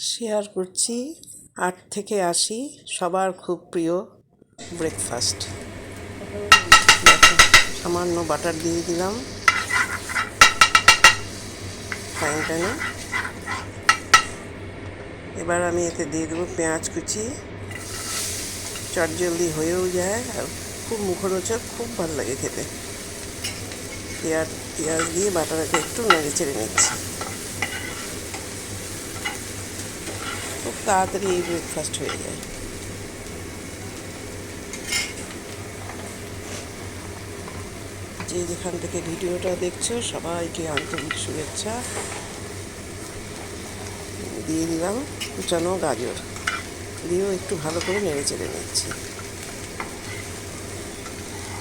Share করছি 8 থেকে 80 সবার খুব প্রিয় ব্রেকফাস্ট। দেখো, সামান্য বাটার দিয়ে দিলাম ফ্রাইং প্যানে। এবার আমি এতে দিয়ে দেবো পেঁয়াজ কুচি। চটজলদি হয়েও যায় আর খুব মুখরোচক, খুব ভালো লাগে খেতে। পেঁয়াজ দিয়ে বাটারকে একটু নেড়ে চেড়ে নিচ্ছি। খুব তাড়াতাড়ি এই ব্রেকফাস্ট হয়ে যায়। যে যেখান থেকে ভিডিওটা দেখছো সবাইকে আন্তরিক শুভেচ্ছা। দিয়ে দিলাম কুচানো গাজর, দিয়েও একটু ভালো করে নেড়ে চেড়ে নিচ্ছি।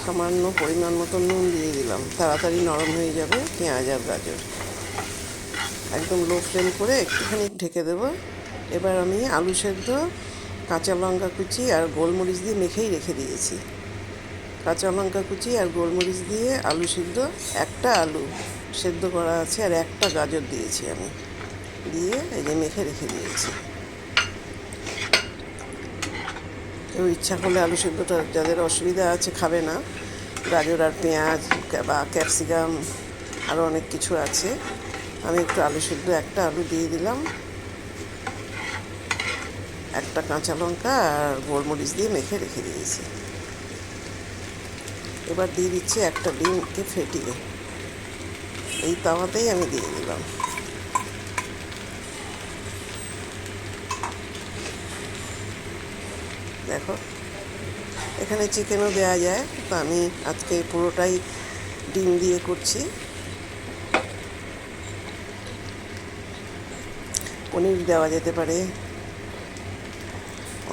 সামান্য পরিমাণ মতো নুন দিয়ে দিলাম, তাড়াতাড়ি নরম হয়ে যাবে পেঁয়াজ আর গাজর। একদম লো ফ্লেম করে একটুখানি ঢেকে দেবো। এবার আমি আলু সেদ্ধ, কাঁচা লঙ্কা কুচি আর গোলমরিচ দিয়ে মেখেই রেখে দিয়েছি। কাঁচা লঙ্কা কুচি আর গোলমরিচ দিয়ে আলু সিদ্ধ, একটা আলু সেদ্ধ করা আছে আর একটা গাজর দিয়েছি আমি, দিয়ে এই যে মেখে রেখে দিয়েছি। কেউ ইচ্ছা করলে আলু সিদ্ধটা, যাদের অসুবিধা আছে খাবে না, গাজর আর পেঁয়াজ বা ক্যাপসিকাম আরও অনেক কিছু আছে, আমি একটু আলু সিদ্ধ একটা আলু দিয়ে দিলাম, একটা কাঁচা লঙ্কা আর গোলমরিচ দিয়ে মেখে রেখে দিয়েছি। এবার দিয়ে দিচ্ছি একটা ডিমকে ফেটিয়ে, এই তাওয়াতেই আমি দিয়ে দিলাম। দেখো, এখানে চিকেনও দেওয়া যায়, তো আমি আজকে পুরোটাই ডিম দিয়ে করছি। পনির দেওয়া যেতে পারে,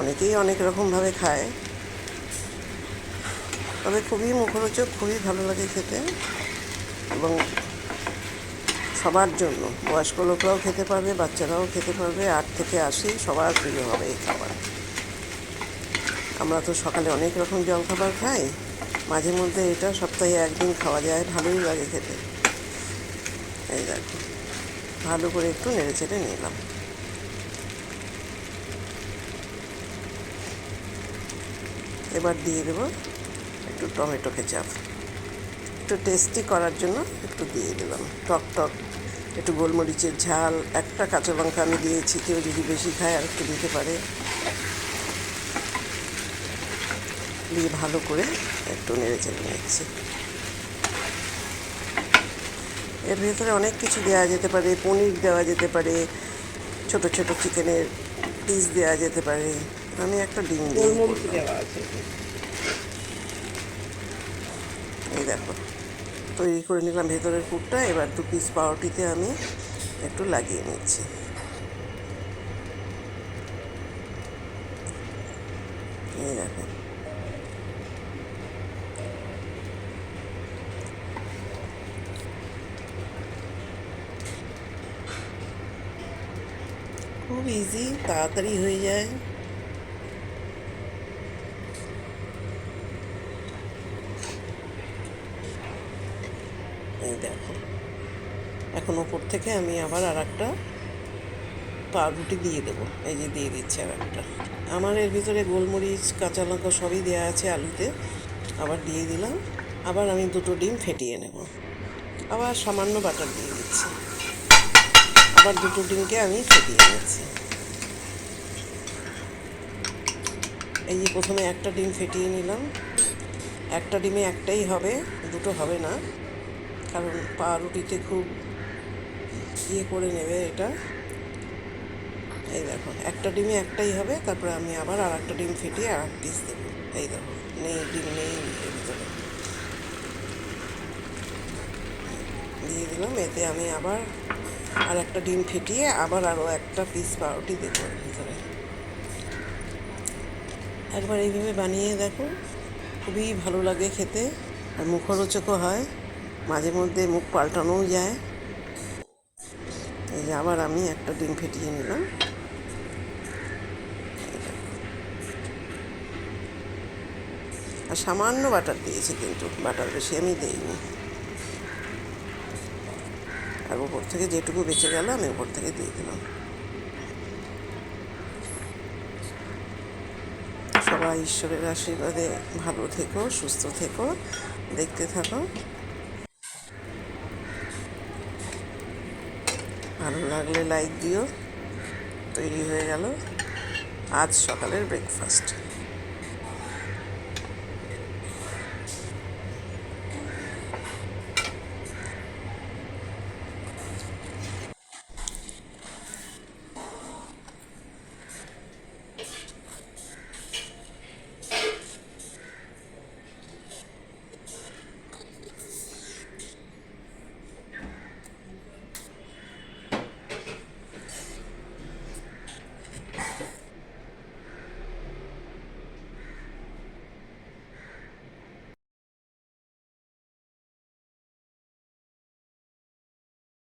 অনেকেই অনেক রকমভাবে খায়, তবে খুবই মুখরোচক, খুবই ভালো লাগে খেতে এবং সবার জন্য, বয়স্ক লোকরাও খেতে পারবে, বাচ্চারাও খেতে পারবে। 8 থেকে 80 সবার প্রিয় হবে এই খাবার। আমরা তো সকালে অনেক রকম জলখাবার খাই, মাঝে মধ্যে এটা সপ্তাহে একদিন খাওয়া যায়, ভালোই লাগে খেতে। এই দেখো, ভালো করে একটু নেড়ে চেড়ে নিলাম। এবার দিয়ে দেবো একটু টমেটো কেচাপ, একটু টেস্টি করার জন্য একটু দিয়ে দিলাম। টক টক একটু গোলমরিচের ঝাল, একটা কাঁচা লঙ্কা আমি দিয়েছি, কেউ যদি বেশি খায় আর একটু দিতে পারে। দিয়ে ভালো করে একটু নেড়ে চেড়ে নিচ্ছি। এর ভেতরে অনেক কিছু দেওয়া যেতে পারে, পনির দেওয়া যেতে পারে, ছোট ছোট চিকেনের পিস দেওয়া যেতে পারে, আমি একটা ডিম দিয়ে দেওয়া আছে। এই দেখো, তৈরি করে নিলাম ভেতরের পুরটা। এবার 2 পিস পাউরুটিতে আমি একটু লাগিয়ে নিচ্ছি। এই দেখো, খুব ইজি, তাড়াতাড়ি হয়ে যায়। এই দেখো, এখন ওপর থেকে আমি আবার আর একটা পাউরুটি দিয়ে দেবো। এই যে দিয়ে দিচ্ছি আর একটা। আমার এর ভিতরে গোলমরিচ, কাঁচা লঙ্কা সবই দেওয়া আছে আলুতে, আবার দিয়ে দিলাম। আবার আমি 2টো ডিম ফেটিয়ে নেব, আবার সামান্য বাটার দিয়ে দিচ্ছি, আবার 2টো ডিমকে আমি ফেটিয়ে নিচ্ছি। এই যে প্রথমে একটা ডিম ফেটিয়ে নিলাম, একটা ডিমে একটাই হবে, 2টো হবে না, কারণ পাউরুটিতে খুব করে নেবে এটা। এই দেখো, একটা ডিমে একটাই হবে, তারপরে আমি আবার আর একটা ডিম ফেটিয়ে আর 1 পিস দেবো। এই দেখো, নেই ডিম নেই এর ভিতরে, দিয়ে দিলাম। এতে আমি আবার আর একটা ডিম ফেটিয়ে আবার আরও একটা পিস পাউরুটি দেবো এর ভিতরে। একবার এইভাবে বানিয়ে দেখো, খুবই ভালো লাগে খেতে আর মুখরোচকও হয়, মাঝে মধ্যে মুখ পাল্টানোও যায়। এই যে আবার আমি একটা ডিম ফেটিয়ে নিলাম। আর সামান্য বাটার দিয়েছি, কিন্তু বাটার বেশি আমি দিইনি। আর উপর থেকে যেটুকু বেঁচে গেল আমি উপর থেকে দিয়ে দিলাম। ঈশ্বরের আশীর্বাদে ভালো থেকো, সুস্থ থেকো, দেখতে থাকো। ভালো লাগলে লাইক দিও। তৈরি হয়ে গেল আজ সকালের ব্রেকফাস্ট।